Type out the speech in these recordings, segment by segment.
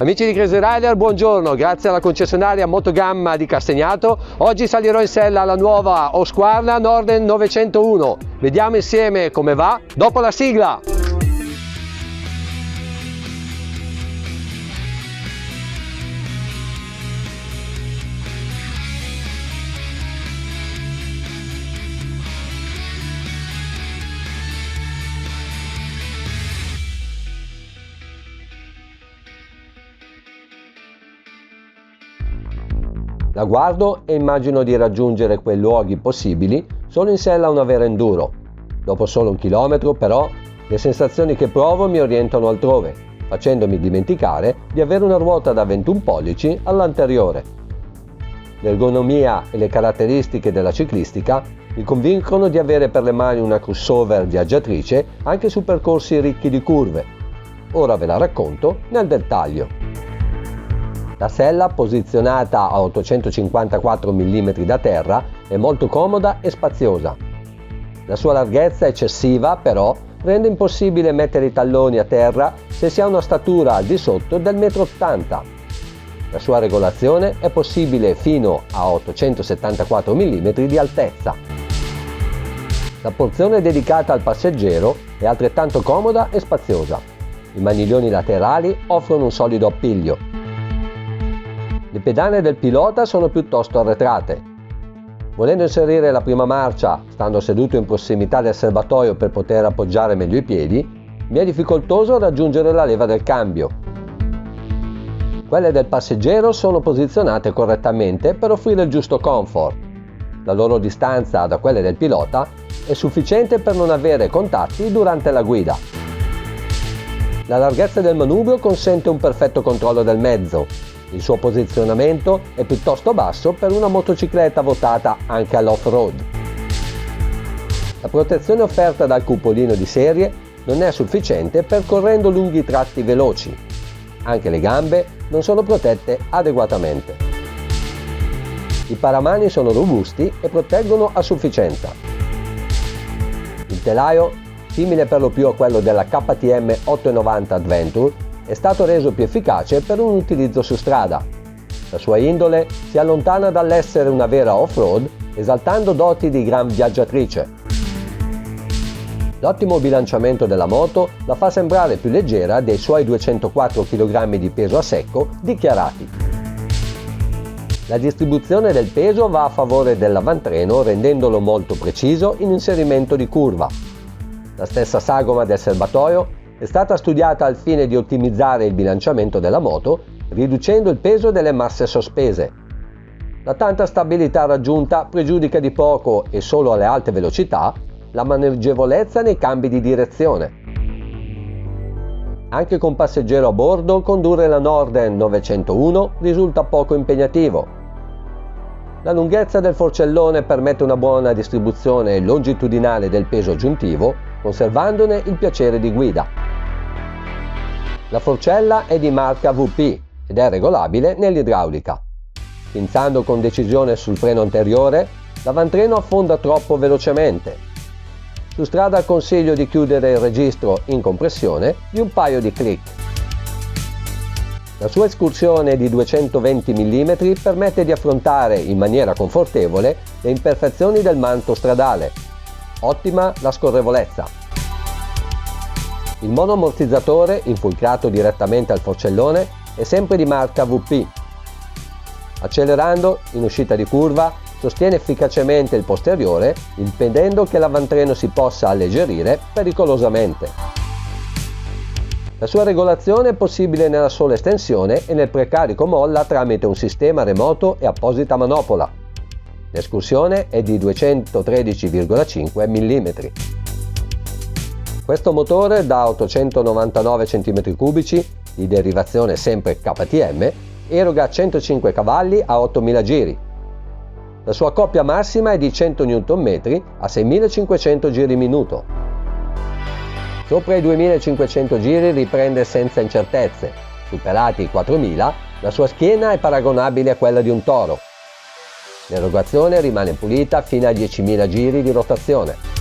Amici di Crazy Rider, buongiorno, grazie alla concessionaria Motogamma di Castagnato. Oggi salirò in sella alla nuova Husqvarna Norden 901. Vediamo insieme come va dopo la sigla. La guardo e immagino di raggiungere quei luoghi possibili solo in sella a una vera enduro. Dopo solo 1 chilometro, però, le sensazioni che provo mi orientano altrove, facendomi dimenticare di avere una ruota da 21 pollici all'anteriore. L'ergonomia e le caratteristiche della ciclistica mi convincono di avere per le mani una crossover viaggiatrice anche su percorsi ricchi di curve. Ora ve la racconto nel dettaglio. La sella, posizionata a 854 mm da terra, è molto comoda e spaziosa. La sua larghezza eccessiva, però, rende impossibile mettere i talloni a terra se si ha una statura al di sotto del 1,80 m. La sua regolazione è possibile fino a 874 mm di altezza. La porzione dedicata al passeggero è altrettanto comoda e spaziosa. I maniglioni laterali offrono un solido appiglio. Le pedane del pilota sono piuttosto arretrate. Volendo inserire la prima marcia, stando seduto in prossimità del serbatoio per poter appoggiare meglio i piedi, mi è difficoltoso raggiungere la leva del cambio. Quelle del passeggero sono posizionate correttamente per offrire il giusto comfort. La loro distanza da quelle del pilota è sufficiente per non avere contatti durante la guida. La larghezza del manubrio consente un perfetto controllo del mezzo. Il suo posizionamento è piuttosto basso per una motocicletta votata anche all'off-road. La protezione offerta dal cupolino di serie non è sufficiente percorrendo lunghi tratti veloci. Anche le gambe non sono protette adeguatamente. I paramani sono robusti e proteggono a sufficienza. Il telaio, simile per lo più a quello della KTM 890 Adventure, è stato reso più efficace per un utilizzo su strada. La sua indole si allontana dall'essere una vera off-road, esaltando doti di gran viaggiatrice. L'ottimo bilanciamento della moto la fa sembrare più leggera dei suoi 204 kg di peso a secco dichiarati. La distribuzione del peso va a favore dell'avantreno, rendendolo molto preciso in inserimento di curva. La stessa sagoma del serbatoio è stata studiata al fine di ottimizzare il bilanciamento della moto, riducendo il peso delle masse sospese. La tanta stabilità raggiunta pregiudica di poco e solo alle alte velocità la maneggevolezza nei cambi di direzione. Anche con passeggero a bordo, condurre la Norden 901 risulta poco impegnativo. La lunghezza del forcellone permette una buona distribuzione longitudinale del peso aggiuntivo, conservandone il piacere di guida. La forcella è di marca VP ed è regolabile nell'idraulica. Pinzando con decisione sul freno anteriore, l'avantreno affonda troppo velocemente. Su strada consiglio di chiudere il registro in compressione di un paio di clic. La sua escursione di 220 mm permette di affrontare in maniera confortevole le imperfezioni del manto stradale. Ottima la scorrevolezza. Il monoammortizzatore, infiltrato direttamente al forcellone, è sempre di marca VP. Accelerando, in uscita di curva, sostiene efficacemente il posteriore, impedendo che l'avantreno si possa alleggerire pericolosamente. La sua regolazione è possibile nella sola estensione e nel precarico molla tramite un sistema remoto e apposita manopola. L'escursione è di 213,5 mm. Questo motore da 899 cm3 di derivazione sempre KTM eroga 105 cavalli a 8000 giri. La sua coppia massima è di 100 Nm a 6500 giri minuto. Sopra i 2500 giri riprende senza incertezze. Superati i 4000, la sua schiena è paragonabile a quella di un toro. L'erogazione rimane pulita fino a 10.000 giri di rotazione.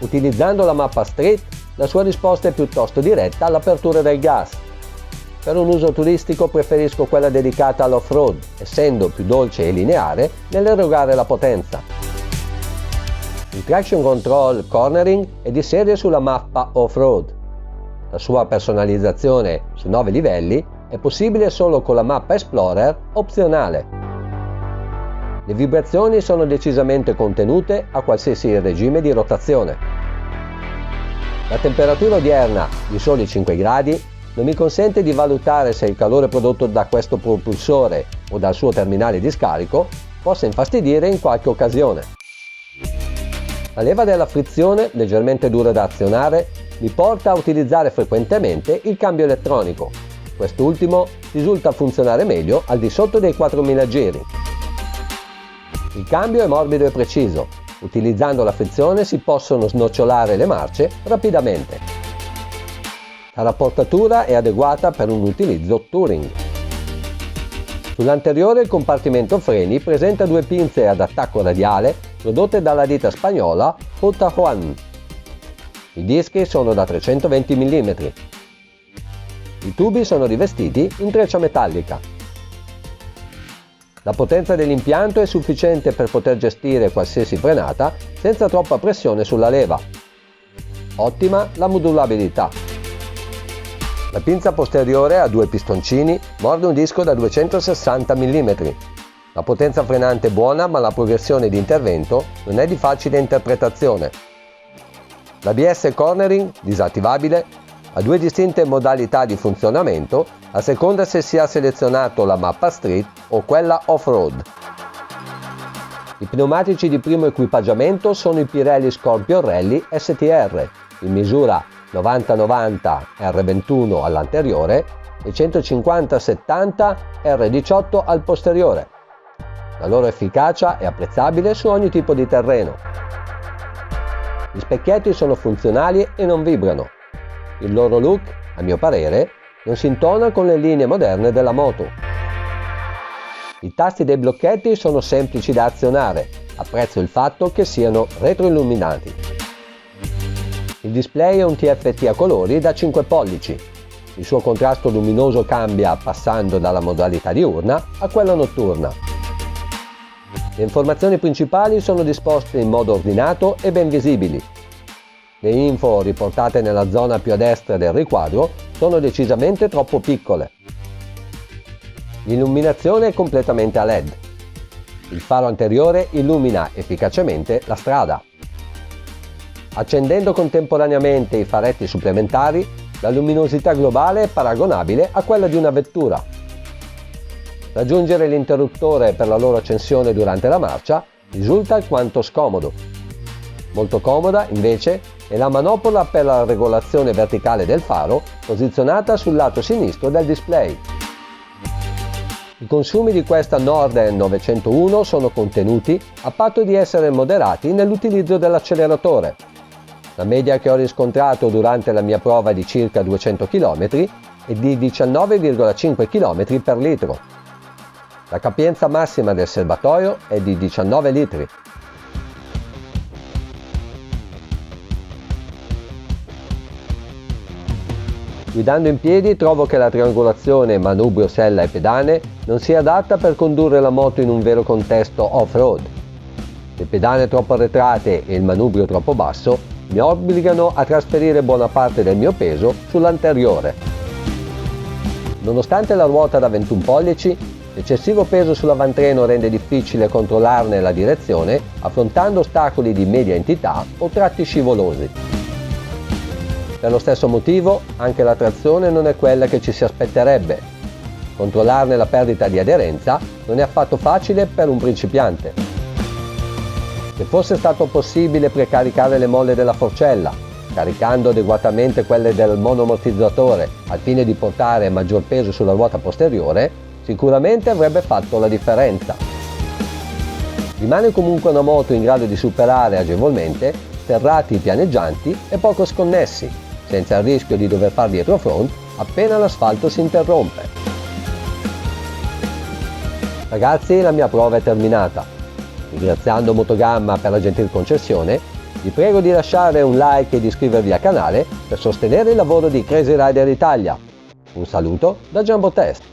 Utilizzando la mappa Street, la sua risposta è piuttosto diretta all'apertura del gas. Per un uso turistico preferisco quella dedicata all'off-road, essendo più dolce e lineare nell'erogare la potenza. Il Traction Control Cornering è di serie sulla mappa off-road. La sua personalizzazione su 9 livelli è possibile solo con la mappa Explorer opzionale. Le vibrazioni sono decisamente contenute a qualsiasi regime di rotazione. La temperatura odierna, di soli 5 gradi, non mi consente di valutare se il calore prodotto da questo propulsore o dal suo terminale di scarico possa infastidire in qualche occasione. La leva della frizione, leggermente dura da azionare, mi porta a utilizzare frequentemente il cambio elettronico. Quest'ultimo risulta funzionare meglio al di sotto dei 4000 giri. Il cambio è morbido e preciso. Utilizzando la frizione si possono snocciolare le marce rapidamente. La rapportatura è adeguata per un utilizzo touring. Sull'anteriore il compartimento freni presenta 2 pinze ad attacco radiale prodotte dalla ditta spagnola J. Juan. I dischi sono da 320 mm. I tubi sono rivestiti in treccia metallica. La potenza dell'impianto è sufficiente per poter gestire qualsiasi frenata senza troppa pressione sulla leva. Ottima la modulabilità. La pinza posteriore ha 2 pistoncini, morde un disco da 260 mm. La potenza frenante è buona, ma la progressione di intervento non è di facile interpretazione. L'ABS Cornering, disattivabile, ha 2 distinte modalità di funzionamento, a seconda se si ha selezionato la mappa street o quella off-road. I pneumatici di primo equipaggiamento sono i Pirelli Scorpion Rally STR, in misura 90-90 R21 all'anteriore e 150-70 R18 al posteriore. La loro efficacia è apprezzabile su ogni tipo di terreno. Gli specchietti sono funzionali e non vibrano. Il loro look, a mio parere, non si intona con le linee moderne della moto. I tasti dei blocchetti sono semplici da azionare, apprezzo il fatto che siano retroilluminati. Il display è un TFT a colori da 5 pollici. Il suo contrasto luminoso cambia passando dalla modalità diurna a quella notturna. Le informazioni principali sono disposte in modo ordinato e ben visibili. Le info riportate nella zona più a destra del riquadro sono decisamente troppo piccole. L'illuminazione è completamente a LED. Il faro anteriore illumina efficacemente la strada. Accendendo contemporaneamente i faretti supplementari, la luminosità globale è paragonabile a quella di una vettura. Raggiungere l'interruttore per la loro accensione durante la marcia risulta alquanto scomodo. Molto comoda, invece, è la manopola per la regolazione verticale del faro, posizionata sul lato sinistro del display. I consumi di questa Norden 901 sono contenuti a patto di essere moderati nell'utilizzo dell'acceleratore. La media che ho riscontrato durante la mia prova di circa 200 km è di 19,5 km per litro. La capienza massima del serbatoio è di 19 litri. Guidando in piedi trovo che la triangolazione manubrio sella e pedane non sia adatta per condurre la moto in un vero contesto off-road. Le pedane troppo arretrate e il manubrio troppo basso mi obbligano a trasferire buona parte del mio peso sull'anteriore. Nonostante la ruota da 21 pollici, l'eccessivo peso sull'avantreno rende difficile controllarne la direzione affrontando ostacoli di media entità o tratti scivolosi. Per lo stesso motivo, anche la trazione non è quella che ci si aspetterebbe. Controllarne la perdita di aderenza non è affatto facile per un principiante. Se fosse stato possibile precaricare le molle della forcella, caricando adeguatamente quelle del monoammortizzatore al fine di portare maggior peso sulla ruota posteriore, sicuramente avrebbe fatto la differenza. Rimane comunque una moto in grado di superare agevolmente sterrati pianeggianti e poco sconnessi, senza il rischio di dover far dietro front appena l'asfalto si interrompe. Ragazzi, la mia prova è terminata. Ringraziando Motogamma per la gentil concessione, vi prego di lasciare un like e di iscrivervi al canale per sostenere il lavoro di Crazy Rider Italia. Un saluto da Jumbo Test.